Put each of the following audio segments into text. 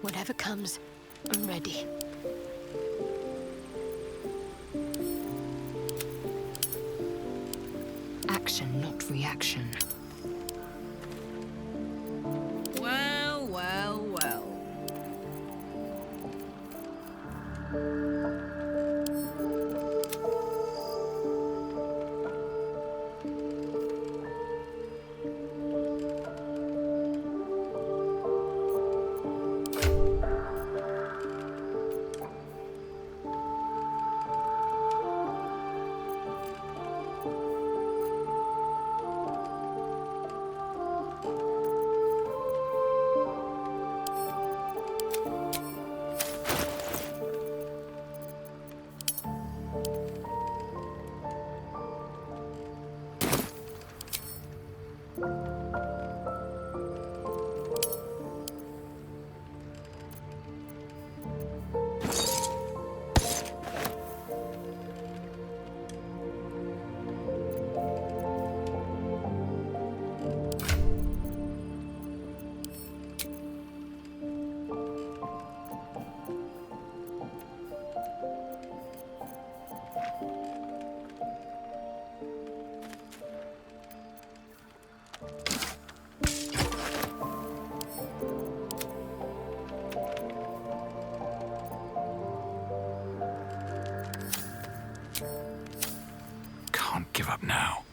Whatever comes, I'm ready. Action, not reaction. Well, well, well. Can't give up now.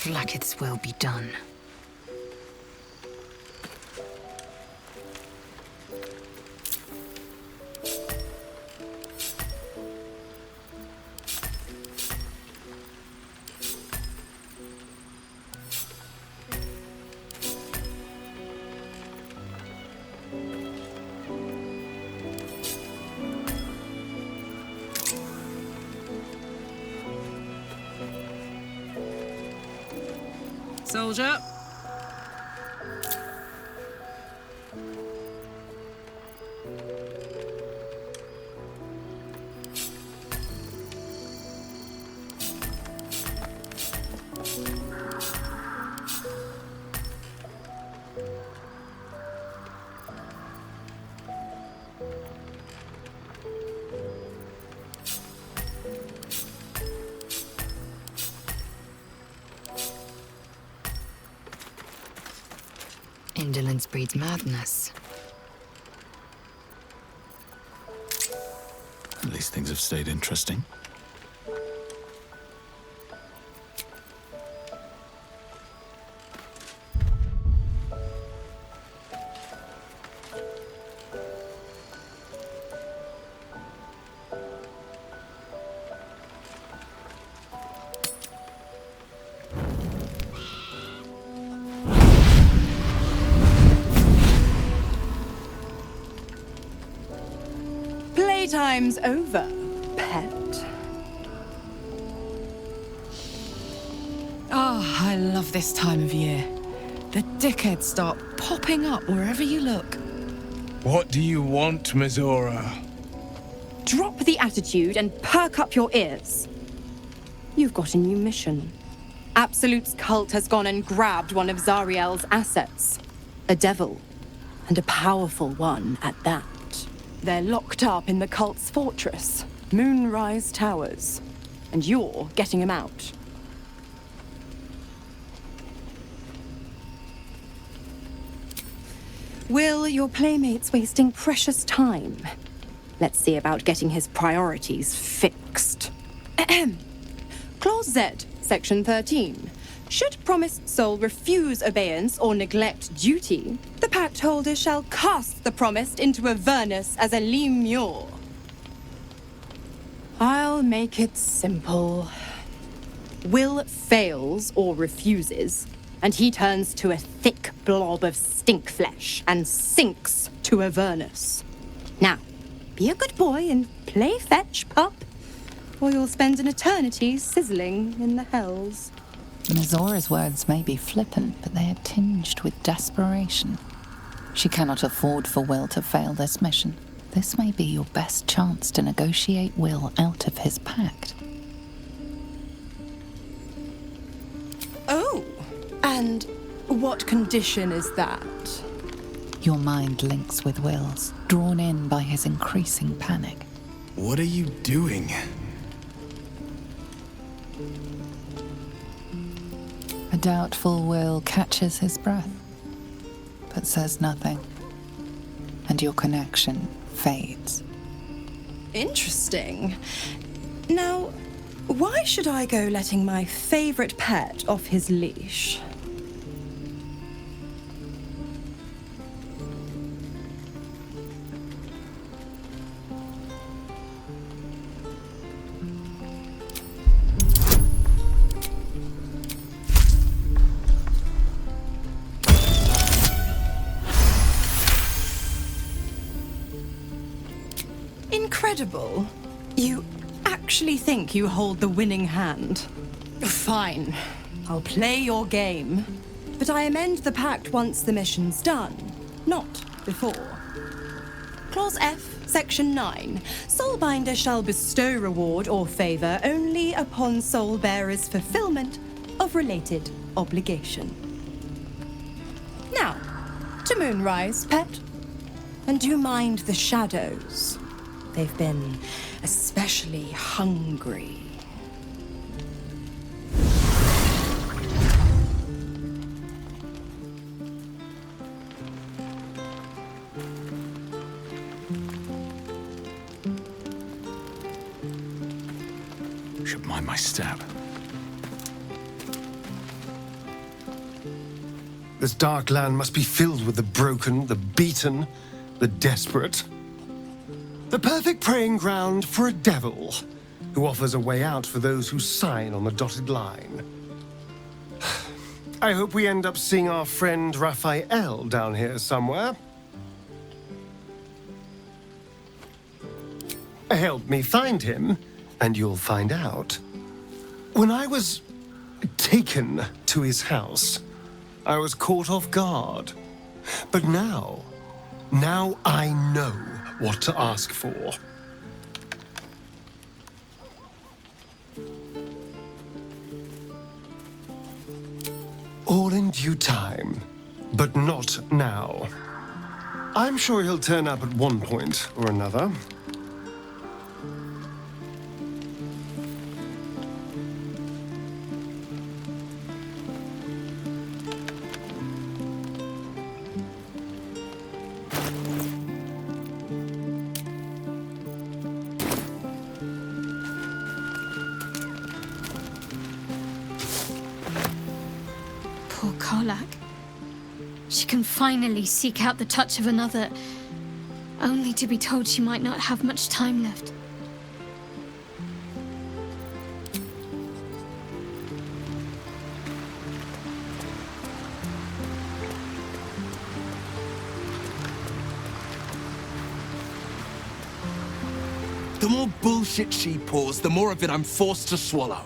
Vlaakith's will be done. Soldier. Indolence breeds madness. At least things have stayed interesting. Playtime's over, pet. Oh, I love this time of year. The dickheads start popping up wherever you look. What do you want, Mizora? Drop the attitude and perk up your ears. You've got a new mission. Absolute's cult has gone and grabbed one of Zariel's assets. A devil. And a powerful one at that. They're locked up in the cult's fortress, Moonrise Towers. And you're getting him out. Will, your playmate's wasting precious time. Let's see about getting his priorities fixed. Clause Z, Section 13. Should promised soul refuse obeyance or neglect duty, the pact holder shall cast the promised into Avernus as a lemure. I'll make it simple. Will fails or refuses, and he turns to a thick blob of stink flesh and sinks to Avernus. Now, be a good boy and play fetch, pup, or you'll spend an eternity sizzling in the hells. Mizora's words may be flippant, but they are tinged with desperation. She cannot afford for Will to fail this mission. This may be your best chance to negotiate Will out of his pact. Oh, and what condition is that? Your mind links with Will's, drawn in by his increasing panic. What are you doing? A doubtful Will catches his breath, but says nothing, and your connection fades. Interesting. Now, why should I go letting my favorite pet off his leash? Incredible. You actually think you hold the winning hand? Fine. I'll play your game. But I amend the pact once the mission's done, not before. Clause F, Section 9. Soulbinder shall bestow reward or favor only upon soul bearer's fulfillment of related obligation. Now, to Moonrise, pet. And do mind the shadows. They've been especially hungry. Should mind my step. This dark land must be filled with the broken, the beaten, the desperate. The perfect preying ground for a devil who offers a way out for those who sign on the dotted line. I hope we end up seeing our friend Raphael down here somewhere. Help me find him, and you'll find out. When I was taken to his house, I was caught off guard. But now I know what to ask for. All in due time, but not now. I'm sure he'll turn up at one point or another. Poor Karlak. She can finally seek out the touch of another, only to be told she might not have much time left. The more bullshit she pours, the more of it I'm forced to swallow.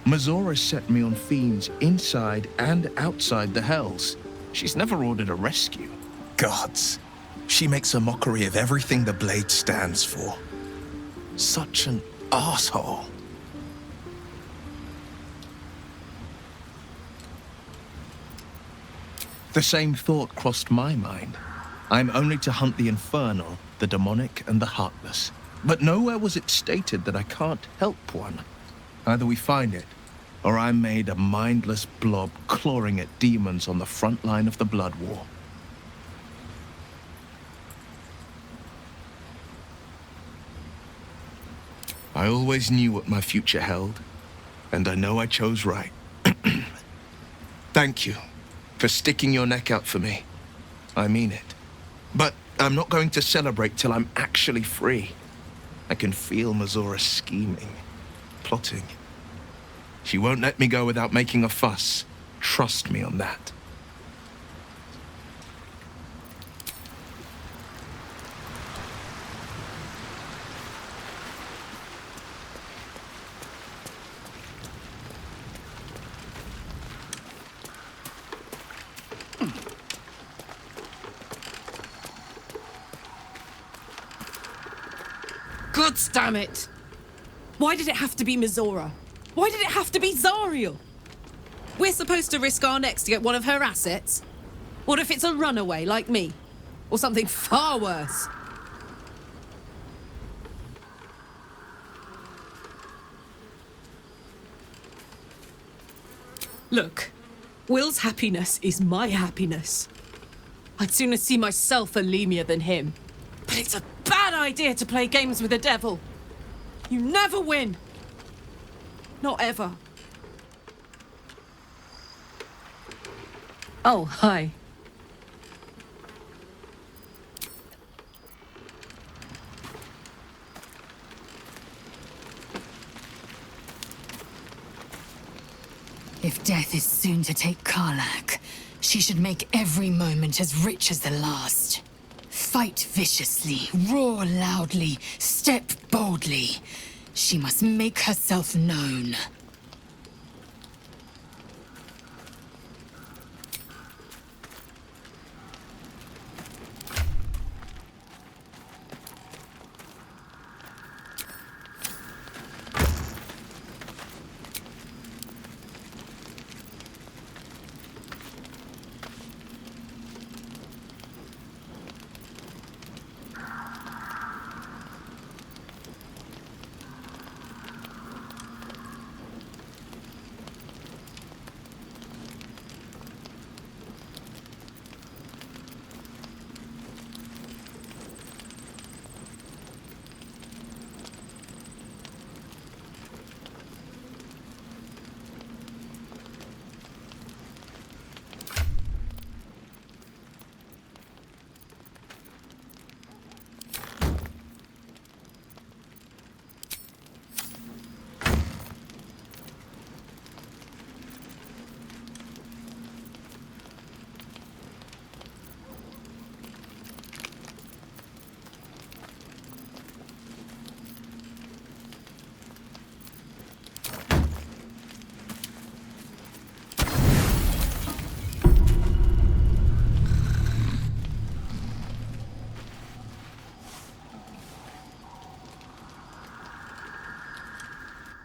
Mizora set me on fiends inside and outside the Hells. She's never ordered a rescue. Gods. She makes a mockery of everything the Blade stands for. Such an asshole. The same thought crossed my mind. I'm only to hunt the infernal, the demonic, and the heartless. But nowhere was it stated that I can't help one. Either we find it, or I'm made a mindless blob clawing at demons on the front line of the blood war. I always knew what my future held, and I know I chose right. Thank you for sticking your neck out for me. I mean it. But I'm not going to celebrate till I'm actually free. I can feel Mizora scheming, plotting. She won't let me go without making a fuss. Trust me on that. God damn it! Why did it have to be Mizora? Why did it have to be Zariel? We're supposed to risk our necks to get one of her assets? What if it's a runaway like me? Or something far worse? Look, Will's happiness is my happiness. I'd sooner see myself a Lemur than him. But it's a bad idea to play games with the devil. You never win. Not ever. Oh, hi. If death is soon to take Karlak, she should make every moment as rich as the last. Fight viciously, roar loudly, step boldly. She must make herself known.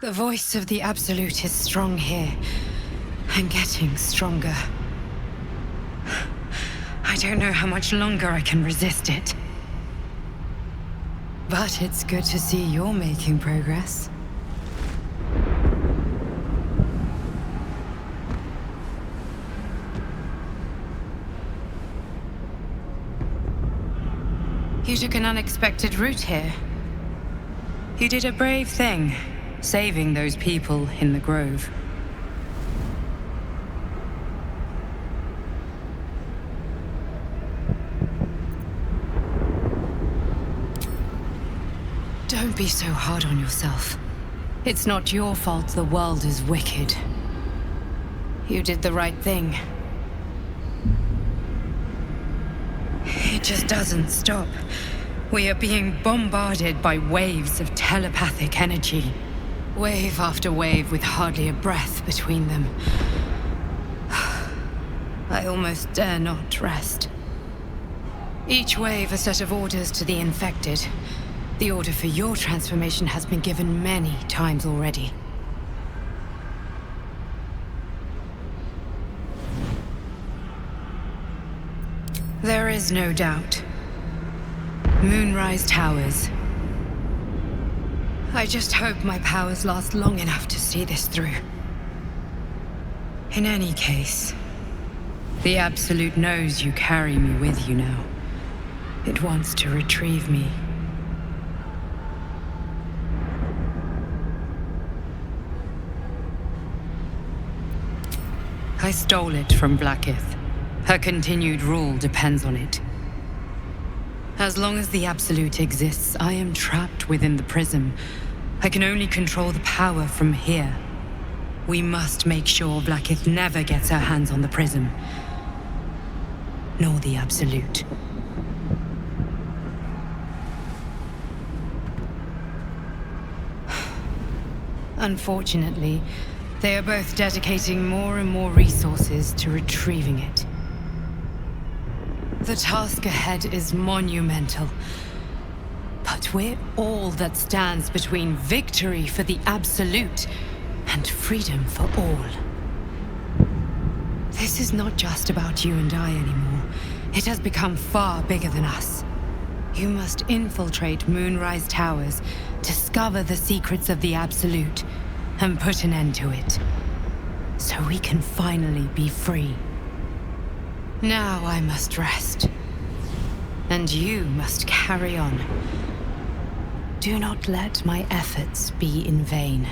The voice of the Absolute is strong here, and getting stronger. I don't know how much longer I can resist it. But it's good to see you're making progress. You took an unexpected route here. You did a brave thing, saving those people in the grove. Don't be so hard on yourself. It's not your fault the world is wicked. You did the right thing. It just doesn't stop. We are being bombarded by waves of telepathic energy. Wave after wave with hardly a breath between them. I almost dare not rest. Each wave a set of orders to the infected. The order for your transformation has been given many times already. There is no doubt. Moonrise Towers. I just hope my powers last long enough to see this through. In any case, the Absolute knows you carry me with you now. It wants to retrieve me. I stole it from Blackith. Her continued rule depends on it. As long as the Absolute exists, I am trapped within the prism. I can only control the power from here. We must make sure Blackith never gets her hands on the prism. Nor the Absolute. Unfortunately, they are both dedicating more and more resources to retrieving it. The task ahead is monumental. But we're all that stands between victory for the Absolute and freedom for all. This is not just about you and I anymore. It has become far bigger than us. You must infiltrate Moonrise Towers, discover the secrets of the Absolute, and put an end to it. So we can finally be free. Now I must rest. And you must carry on. Do not let my efforts be in vain.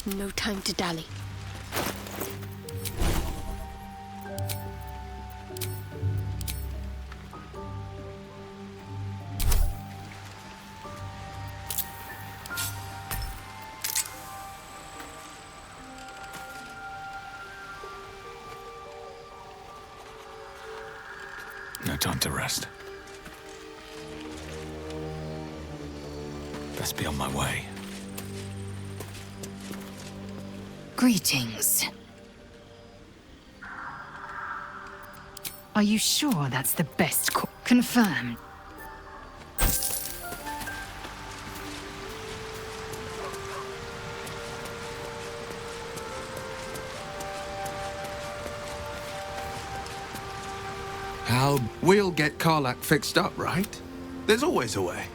No time to dally. No time to rest. Best be on my way. Greetings. Are you sure that's the best confirmed? We'll get Karlak fixed up, right? There's always a way.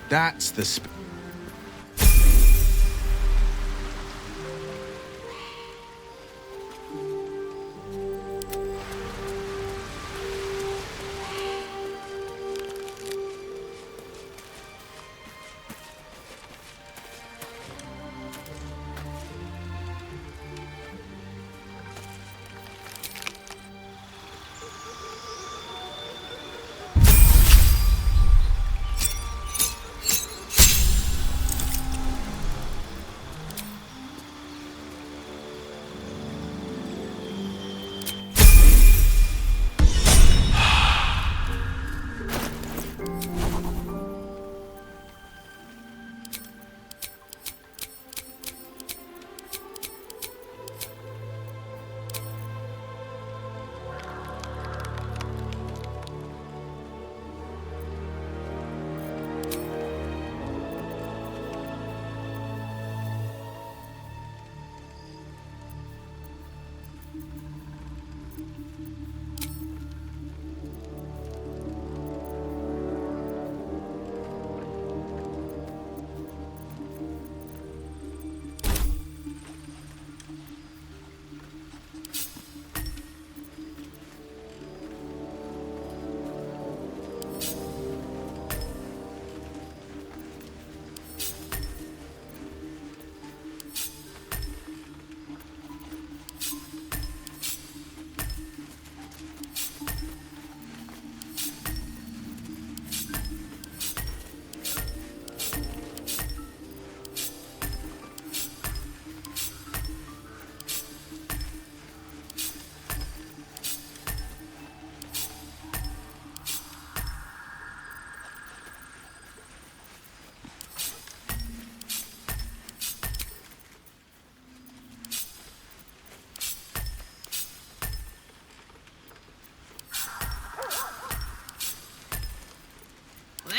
That's the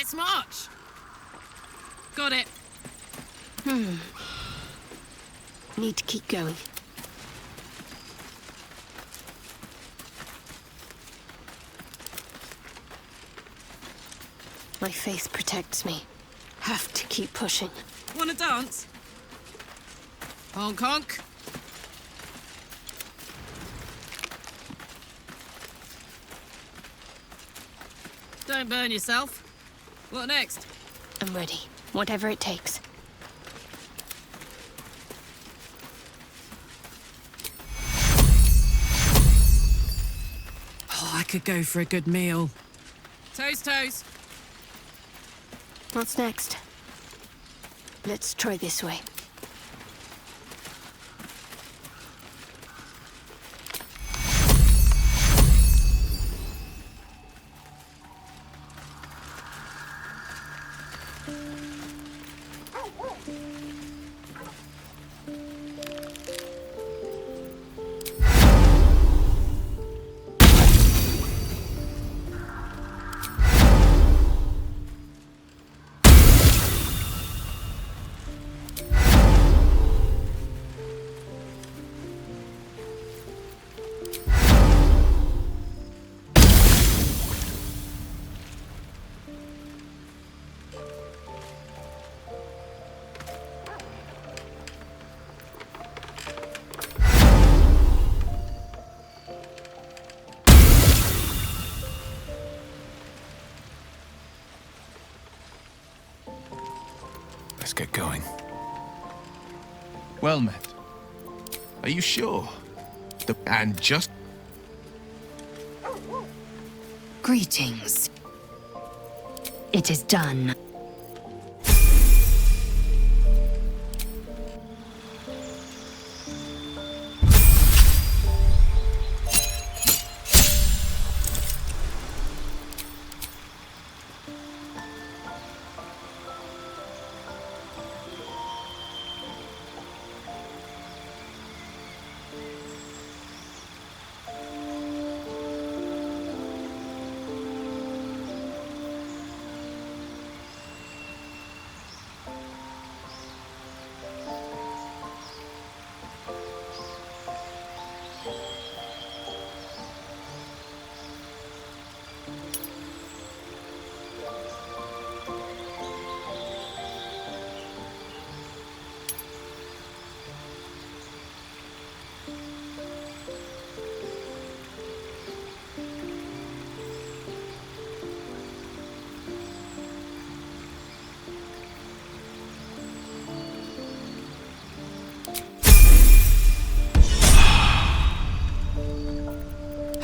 Let's march! Got it. Need to keep going. My faith protects me. Have to keep pushing. Wanna dance? Honk honk. Don't burn yourself. What next? I'm ready. Whatever it takes. Oh, I could go for a good meal. Toast, toast. What's next? Let's try this way. Let's get going. Well met. Are you sure? And just... Greetings. It is done.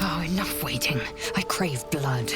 Oh, enough waiting. I crave blood.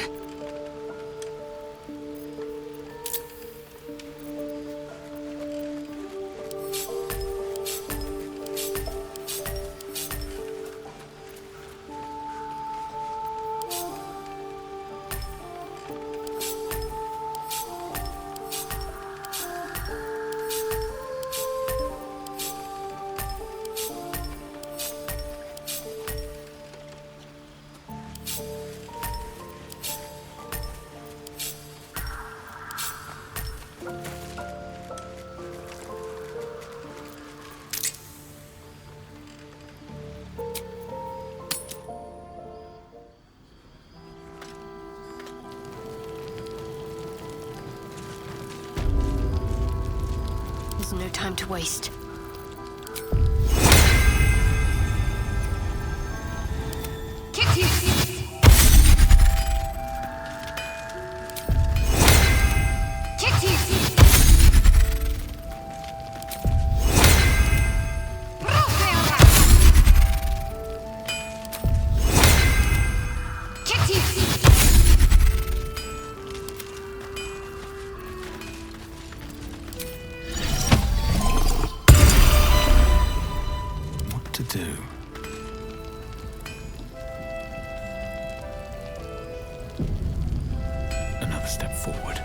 There's no time to waste. What to do? Another step forward.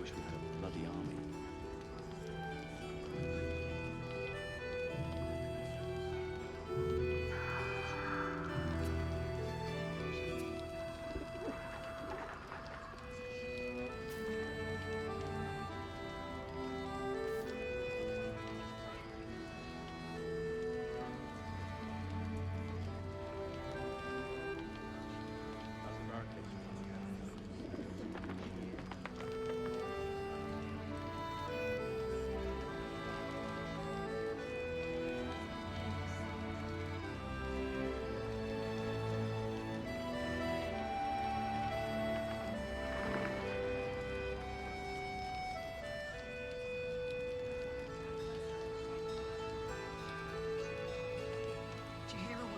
wish we had a bloody army.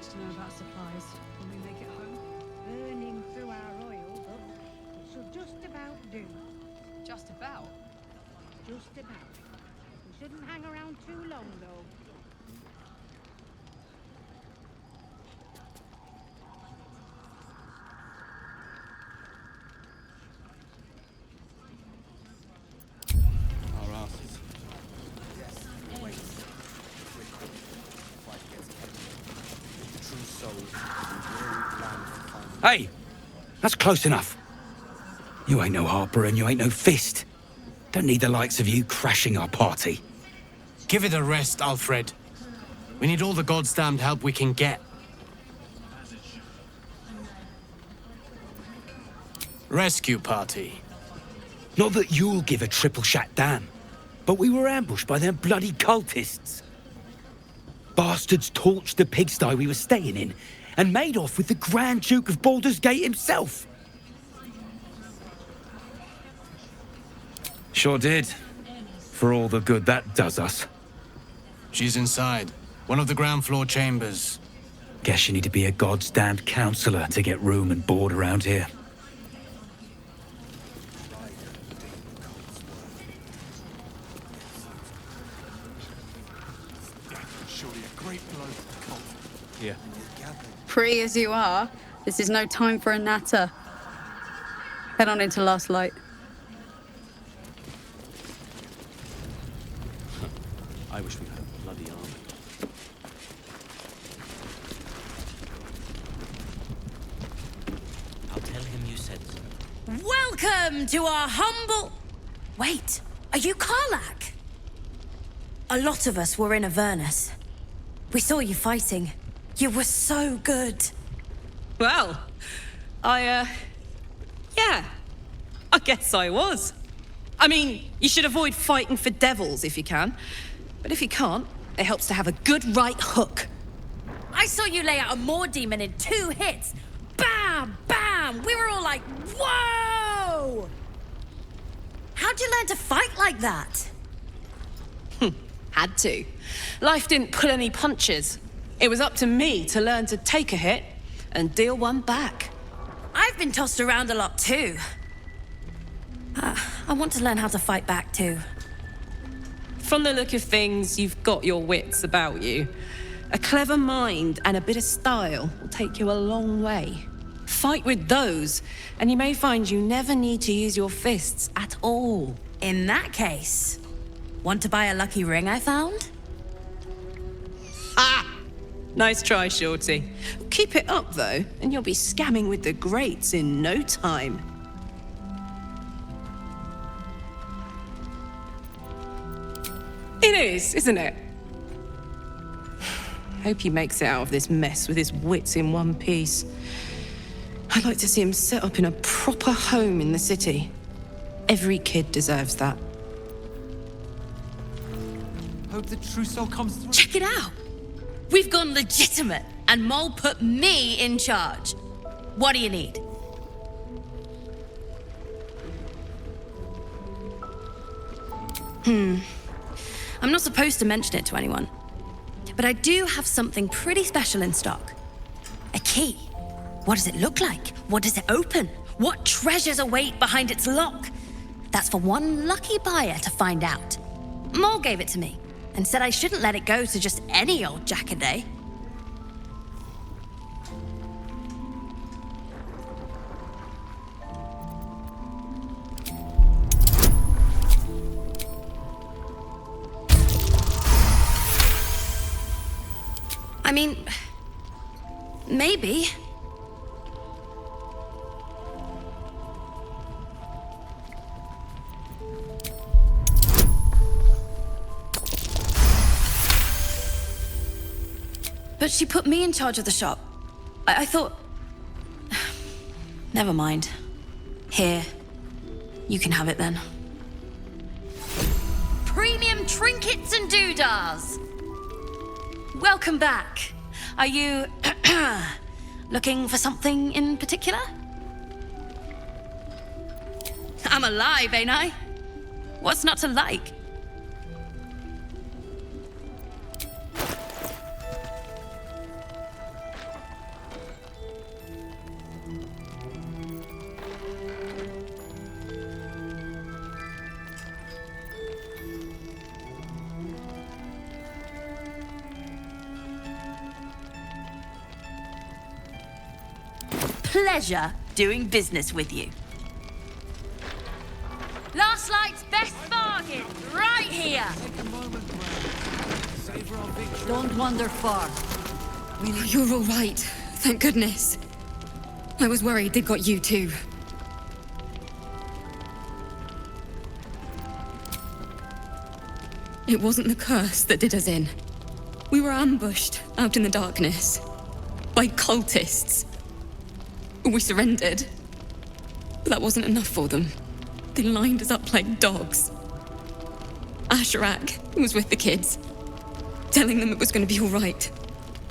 To know about supplies when we make it home. Burning through our oil, but it should just about do. Just about. Just about. We shouldn't hang around too long, though. Our asses. Hey! That's close enough. You ain't no Harper and you ain't no Fist. Don't need the likes of you crashing our party. Give it a rest, Alfred. We need all the goddamned help we can get. Rescue party. Not that you'll give a triple shot damn, but we were ambushed by them bloody cultists. Bastards torched the pigsty we were staying in and made off with the Grand Duke of Baldur's Gate himself. Sure did. For all the good that does us. She's inside. One of the ground floor chambers. Guess you need to be a goddamn counselor to get room and board around here. Here. Free as you are, this is no time for a natter. Head on into Last Light. I wish we had a bloody army. I'll tell him you said so. Welcome to our humble... Wait, are you Karlach? A lot of us were in Avernus. We saw you fighting. You were so good. Well, yeah, I guess I was. I mean, you should avoid fighting for devils if you can. But if you can't, it helps to have a good right hook. I saw you lay out a Moor demon in 2 hits. Bam, bam! We were all like, whoa! How'd you learn to fight like that? Had to. Life didn't pull any punches. It was up to me to learn to take a hit and deal one back. I've been tossed around a lot too. I want to learn how to fight back too. From the look of things, you've got your wits about you. A clever mind and a bit of style will take you a long way. Fight with those, and you may find you never need to use your fists at all. In that case, want to buy a lucky ring I found? Ah! Nice try, Shorty. Keep it up, though, and you'll be scamming with the greats in no time. It is, isn't it? Hope he makes it out of this mess with his wits in one piece. I'd like to see him set up in a proper home in the city. Every kid deserves that. Hope the trousseau comes through. Check it out. We've gone legitimate, and Mole put me in charge. What do you need? I'm not supposed to mention it to anyone, but I do have something pretty special in stock. A key. What does it look like? What does it open? What treasures await behind its lock? That's for one lucky buyer to find out. Mole gave it to me and said I shouldn't let it go to just any old jackaday. I mean, maybe. But she put me in charge of the shop. I thought... Never mind. Here. You can have it then. Premium trinkets and doodahs! Welcome back. Are you... looking for something in particular? I'm alive, ain't I? What's not to like? Pleasure doing business with you. Last night's best bargain, right here. Don't wander far. You're all right. Thank goodness. I was worried they'd got you too. It wasn't the curse that did us in. We were ambushed out in the darkness by cultists. We surrendered. But that wasn't enough for them. They lined us up like dogs. Asherak was with the kids, telling them it was going to be all right.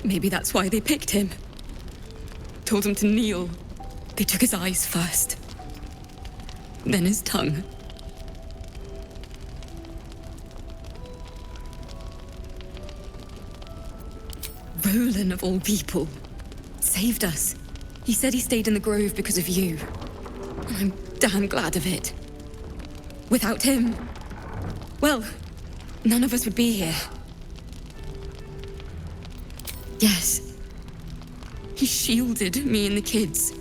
Maybe that's why they picked him. Told him to kneel. They took his eyes first. Then his tongue. Roland, of all people, saved us. He said he stayed in the grove because of you. And I'm damn glad of it. Without him, well, none of us would be here. Yes. He shielded me and the kids,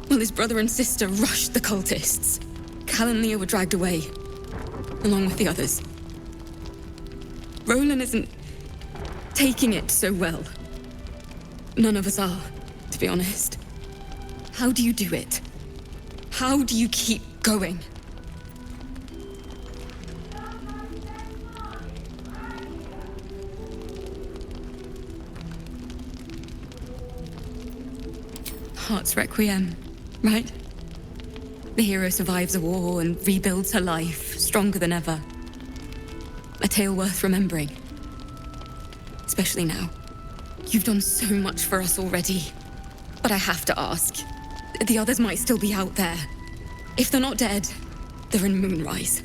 while his brother and sister rushed the cultists. Cal and Leah were dragged away, along with the others. Roland isn't taking it so well. None of us are, to be honest. How do you do it? How do you keep going? Heart's Requiem, right? The hero survives a war and rebuilds her life, stronger than ever. A tale worth remembering. Especially now. You've done so much for us already. But I have to ask. The others might still be out there. If they're not dead, they're in Moonrise.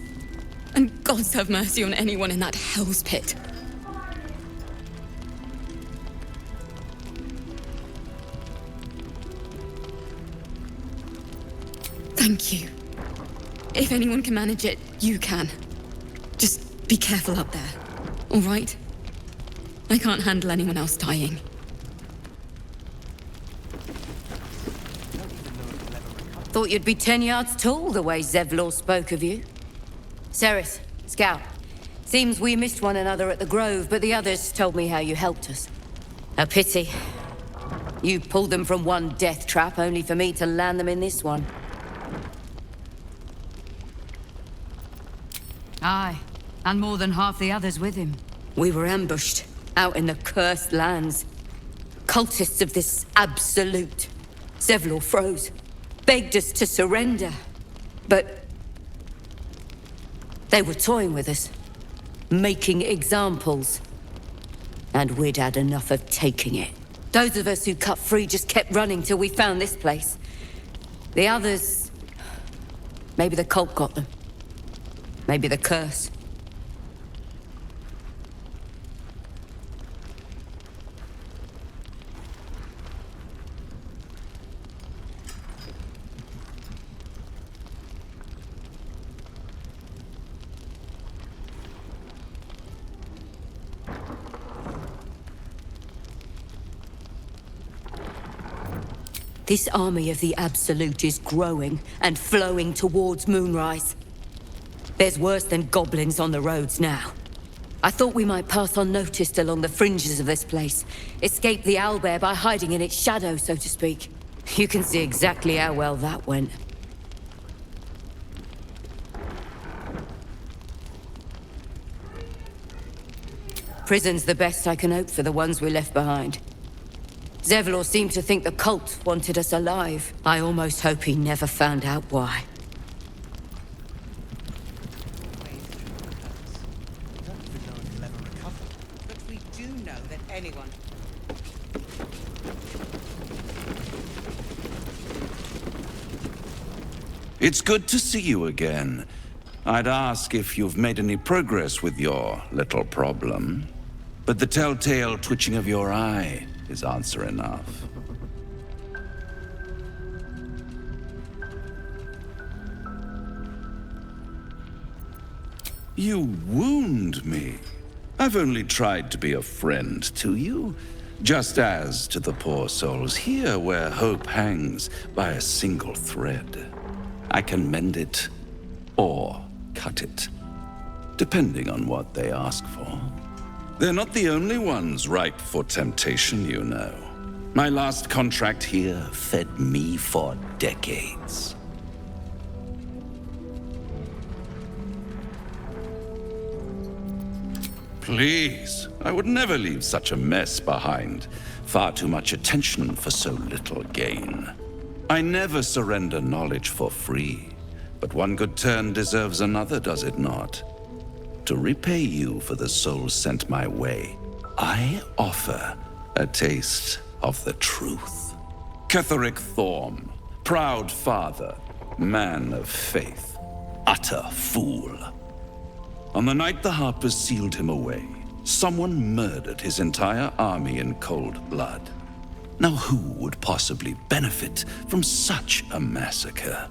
And gods have mercy on anyone in that hell's pit. Thank you. If anyone can manage it, you can. Just be careful up there, all right? I can't handle anyone else dying. Thought you'd be 10 yards tall the way Zevlor spoke of you. Cerys, Scout. Seems we missed one another at the Grove, but the others told me how you helped us. A pity. You pulled them from one death trap, only for me to land them in this one. Aye, and more than half the others with him. We were ambushed, out in the cursed lands. Cultists of this absolute. Zevlor froze, begged us to surrender. But they were toying with us, making examples. And we'd had enough of taking it. Those of us who cut free just kept running till we found this place. The others... maybe the cult got them. Maybe the curse. This army of the Absolute is growing and flowing towards Moonrise. There's worse than goblins on the roads now. I thought we might pass unnoticed along the fringes of this place. Escape the owlbear by hiding in its shadow, so to speak. You can see exactly how well that went. Prison's the best I can hope for the ones we left behind. Zevlor seemed to think the cult wanted us alive. I almost hope he never found out why. But we do know that anyone... It's good to see you again. I'd ask if you've made any progress with your little problem. But the telltale twitching of your eye is answer enough. You wound me. I've only tried to be a friend to you, just as to the poor souls here where hope hangs by a single thread. I can mend it, or cut it, depending on what they ask for. They're not the only ones ripe for temptation, you know. My last contract here fed me for decades. Please, I would never leave such a mess behind. Far too much attention for so little gain. I never surrender knowledge for free, but one good turn deserves another, does it not? To repay you for the souls sent my way, I offer a taste of the truth. Ketheric Thorm, proud father, man of faith, utter fool. On the night the Harpers sealed him away, someone murdered his entire army in cold blood. Now who would possibly benefit from such a massacre?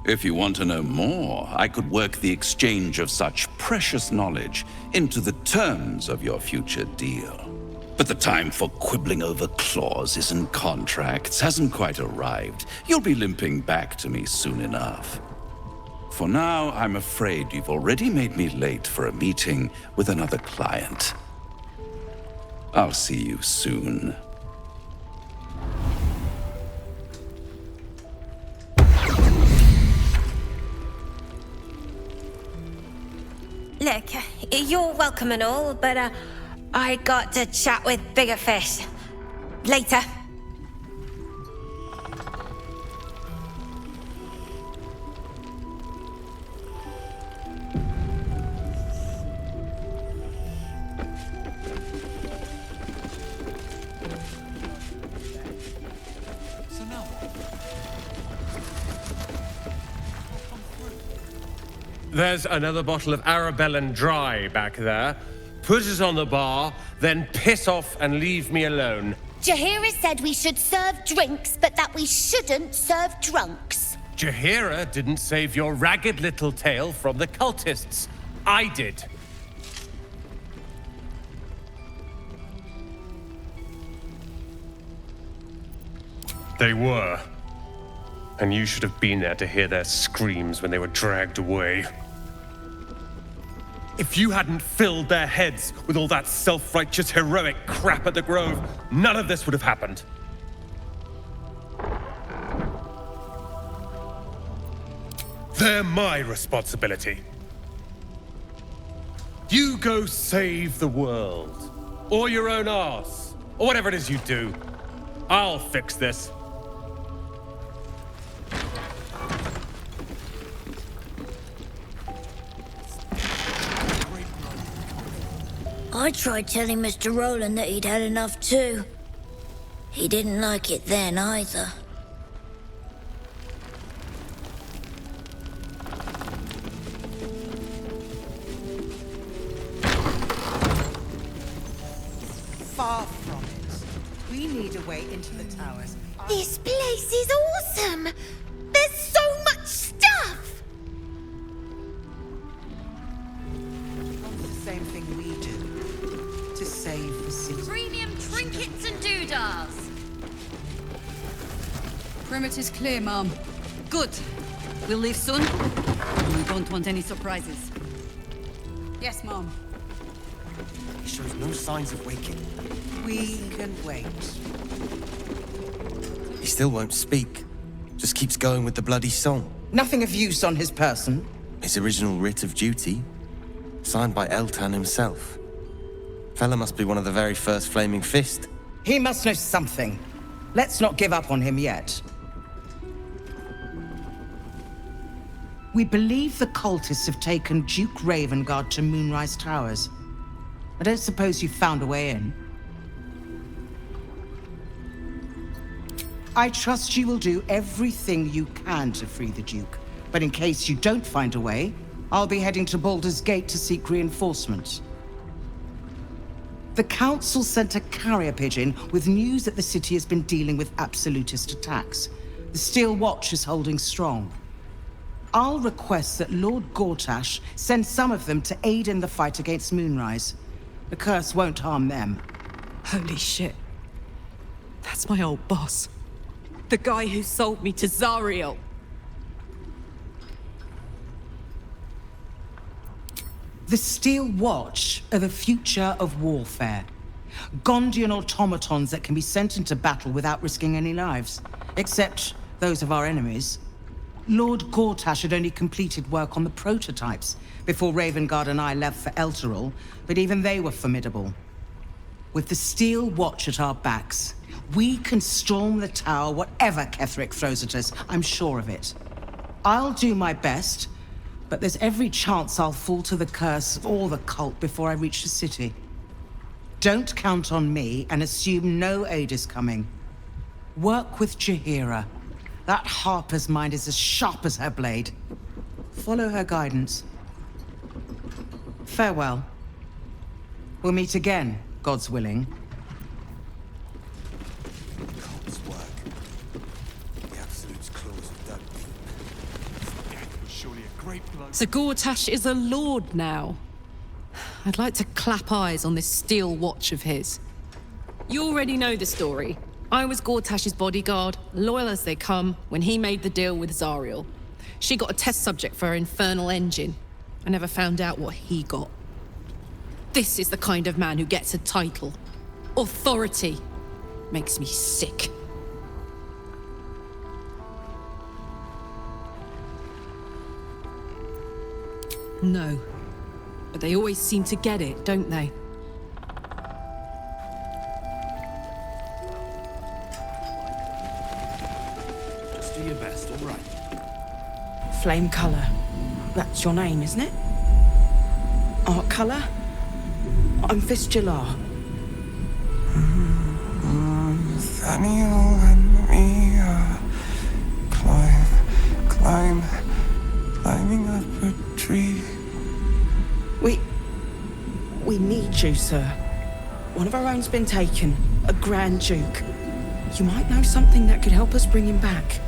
If you want to know more, I could work the exchange of such precious knowledge into the terms of your future deal. But the time for quibbling over clauses and contracts hasn't quite arrived. You'll be limping back to me soon enough. For now, I'm afraid you've already made me late for a meeting with another client. I'll see you soon. Look, you're welcome and all, but I got to chat with bigger fish. Later. There's another bottle of Arabellan Dry back there. Put it on the bar, then piss off and leave me alone. Jaheira said we should serve drinks, but that we shouldn't serve drunks. Jaheira didn't save your ragged little tail from the cultists. I did. They were. And you should have been there to hear their screams when they were dragged away. If you hadn't filled their heads with all that self-righteous, heroic crap at the Grove, none of this would have happened. They're my responsibility. You go save the world. Or your own arse. Or whatever it is you do. I'll fix this. I tried telling Mr. Rowland that he'd had enough too. He didn't like it then either. Far from it. We need a way into the towers. This place is awesome! There's so much stuff! It's the same thing we do. To save the city. Premium trinkets and doodahs. Perimeter's clear, Mom. Good. We'll leave soon. We don't want any surprises. Yes, Mom. He shows no signs of waking. We can wait. He still won't speak. Just keeps going with the bloody song. Nothing of use on his person. His original writ of duty, signed by Eltan himself. Fella must be one of the very first Flaming Fist. He must know something. Let's not give up on him yet. We believe the cultists have taken Duke Ravengard to Moonrise Towers. I don't suppose you found a way in. I trust you will do everything you can to free the Duke. But in case you don't find a way, I'll be heading to Baldur's Gate to seek reinforcements. The Council sent a carrier pigeon with news that the city has been dealing with absolutist attacks. The Steel Watch is holding strong. I'll request that Lord Gortash send some of them to aid in the fight against Moonrise. The curse won't harm them. Holy shit. That's my old boss. The guy who sold me to Zariel. The Steel Watch are the future of warfare. Gondian automatons that can be sent into battle without risking any lives. Except those of our enemies. Lord Gortash had only completed work on the prototypes before Ravengard and I left for Elturel, but even they were formidable. With the Steel Watch at our backs, we can storm the tower whatever Ketheric throws at us, I'm sure of it. I'll do my best, but there's every chance I'll fall to the curse or the cult before I reach the city. Don't count on me and assume no aid is coming. Work with Jaheira. That Harper's mind is as sharp as her blade. Follow her guidance. Farewell. We'll meet again, God's willing. Cult's work. The Absolute's claws have dug deep. Death was surely a great blow. So Gortash is a lord now. I'd like to clap eyes on this Steel Watch of his. You already know the story. I was Gortash's bodyguard, loyal as they come, when he made the deal with Zariel. She got a test subject for her infernal engine. I never found out what he got. This is the kind of man who gets a title. Authority. Makes me sick. No. But they always seem to get it, don't they? Just do your best, all right? Flame Color. That's your name, isn't it? Art Color? I'm Fistula. Nathaniel and me climbing up a tree. We need you, sir. One of our own's been taken, a Grand Duke. You might know something that could help us bring him back.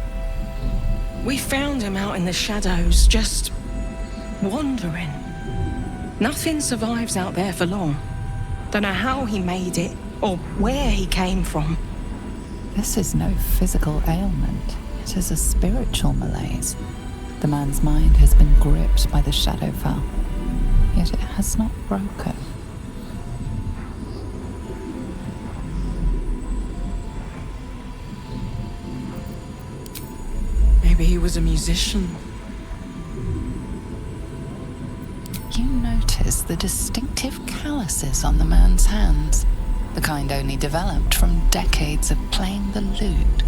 We found him out in the shadows, just wandering. Nothing survives out there for long. Don't know how he made it, or where he came from. This is no physical ailment. It is a spiritual malaise. The man's mind has been gripped by the Shadowfell, yet it has not broken. Maybe he was a musician. You notice the distinctive calluses on the man's hands, the kind only developed from decades of playing the lute.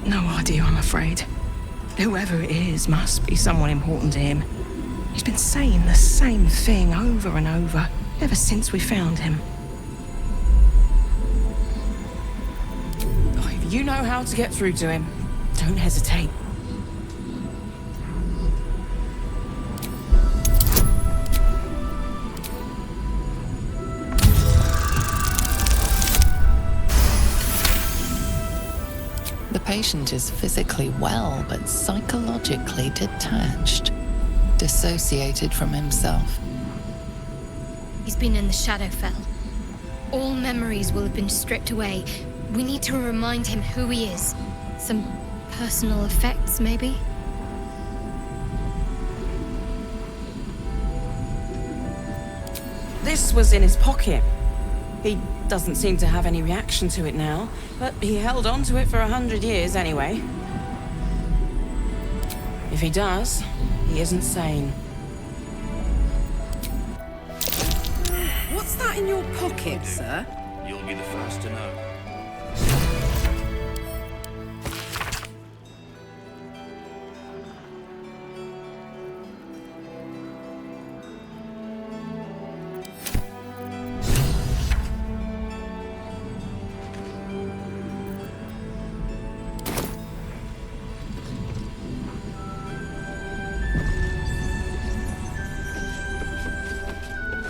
No idea, I'm afraid. Whoever it is must be someone important to him. He's been saying the same thing over and over, ever since we found him. Oh, if you know how to get through to him, don't hesitate. The patient is physically well, but psychologically detached, dissociated from himself. He's been in the Shadowfell. All memories will have been stripped away. We need to remind him who he is. Some personal effects, maybe? This was in his pocket. He doesn't seem to have any reaction to it now, but he held on to it for 100 years anyway. If he does, he isn't sane. What's that in your pocket, sir? You'll be the first to know.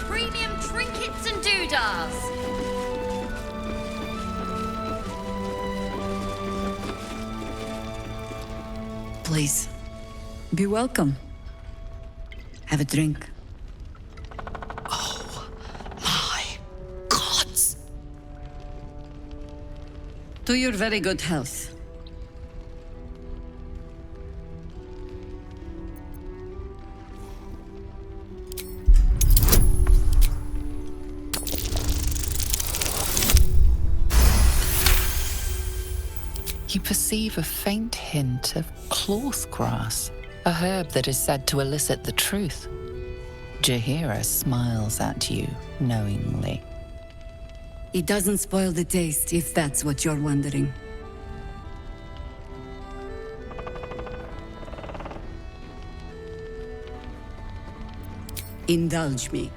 Premium trinkets and doodads. Please, be welcome. Have a drink. Gods! To your very good health. You perceive a faint hint of cloth grass, a herb that is said to elicit the truth. Jahira smiles at you knowingly. It doesn't spoil the taste, if that's what you're wondering. Indulge me.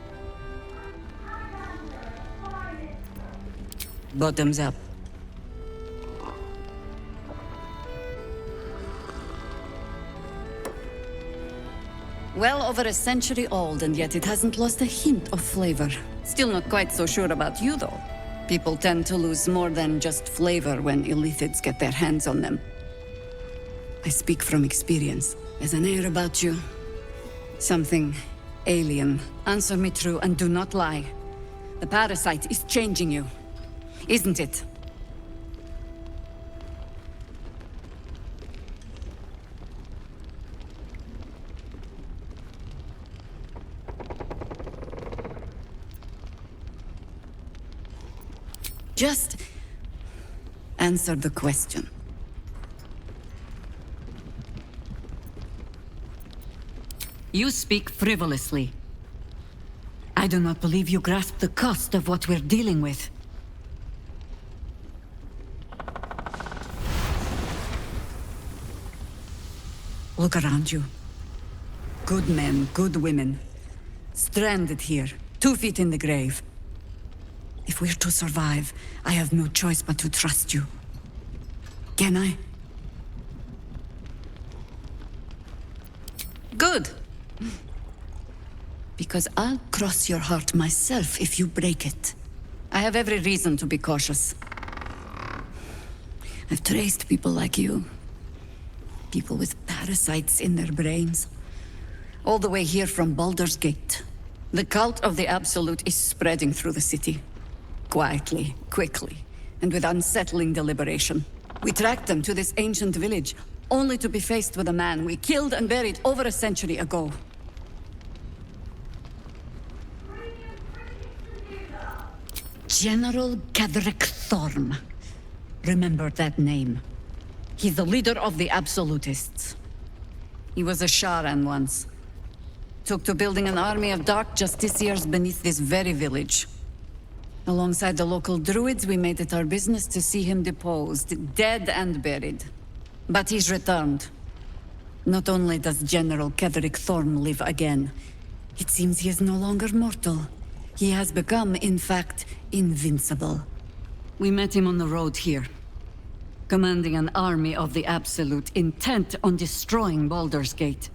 Bottoms up. Well over a century old, and yet it hasn't lost a hint of flavor. Still not quite so sure about you, though. People tend to lose more than just flavor when illithids get their hands on them. I speak from experience. There's an air about you. Something alien. Answer me true and do not lie. The parasite is changing you, isn't it? Just answer the question. You speak frivolously. I do not believe you grasp the cost of what we're dealing with. Look around you. Good men, good women. Stranded here, 2 feet in the grave. If we're to survive, I have no choice but to trust you. Can I? Good. Because I'll cross your heart myself if you break it. I have every reason to be cautious. I've traced people like you. People with parasites in their brains. All the way here from Baldur's Gate. The cult of the Absolute is spreading through the city. Quietly, quickly, and with unsettling deliberation. We tracked them to this ancient village, only to be faced with a man we killed and buried over a century ago. General Gadrick Thorm. Remember that name. He's the leader of the Absolutists. He was a Sharan once. Took to building an army of dark justiciars beneath this very village. Alongside the local druids, we made it our business to see him deposed, dead and buried. But he's returned. Not only does General Kedrick Thorm live again, it seems he is no longer mortal. He has become, in fact, invincible. We met him on the road here, commanding an army of the Absolute, intent on destroying Baldur's Gate.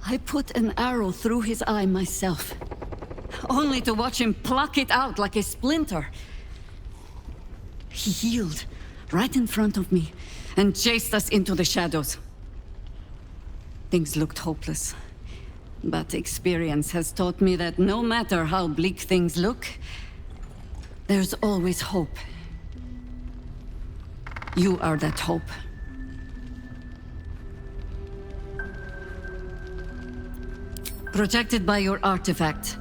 I put an arrow through his eye myself, only to watch him pluck it out like a splinter. He healed right in front of me and chased us into the shadows. Things looked hopeless, but experience has taught me that no matter how bleak things look, there's always hope. You are that hope. Protected by your artifact,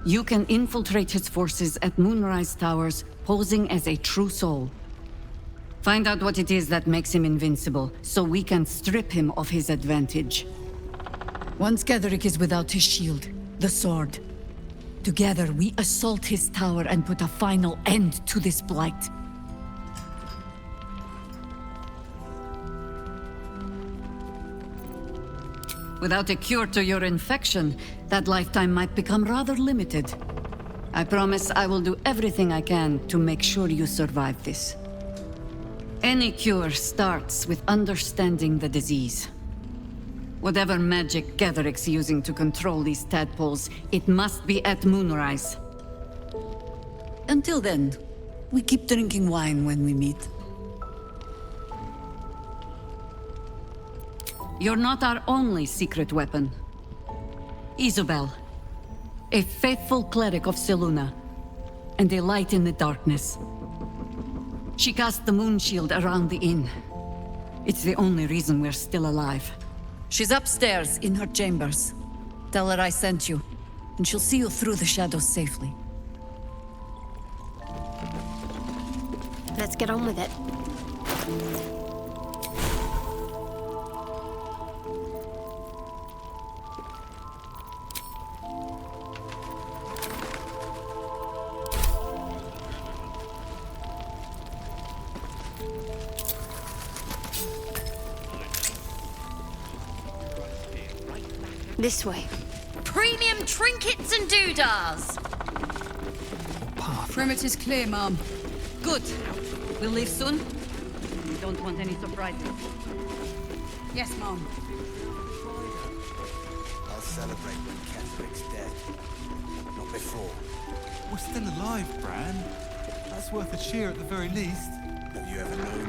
You can infiltrate his forces at Moonrise Towers, posing as a true soul. Find out what it is that makes him invincible, so we can strip him of his advantage. Once Gedrick is without his shield, the sword, together we assault his tower and put a final end to this blight. Without a cure to your infection, that lifetime might become rather limited. I promise I will do everything I can to make sure you survive this. Any cure starts with understanding the disease. Whatever magic Gedrick's using to control these tadpoles, it must be at Moonrise. Until then, we keep drinking wine when we meet. You're not our only secret weapon. Isobel, a faithful cleric of Selûne, and a light in the darkness. She cast the moon shield around the inn. It's the only reason we're still alive. She's upstairs in her chambers. Tell her I sent you, and she'll see you through the shadows safely. Let's get on with it. This way. Premium trinkets and doodahs! Perimeter's clear, Mom. Good. We'll leave soon? We don't want any surprises. Yes, Mom. I'll celebrate when Catherick's dead. Not before. We're still alive, Bran. That's worth a cheer at the very least. Have you ever known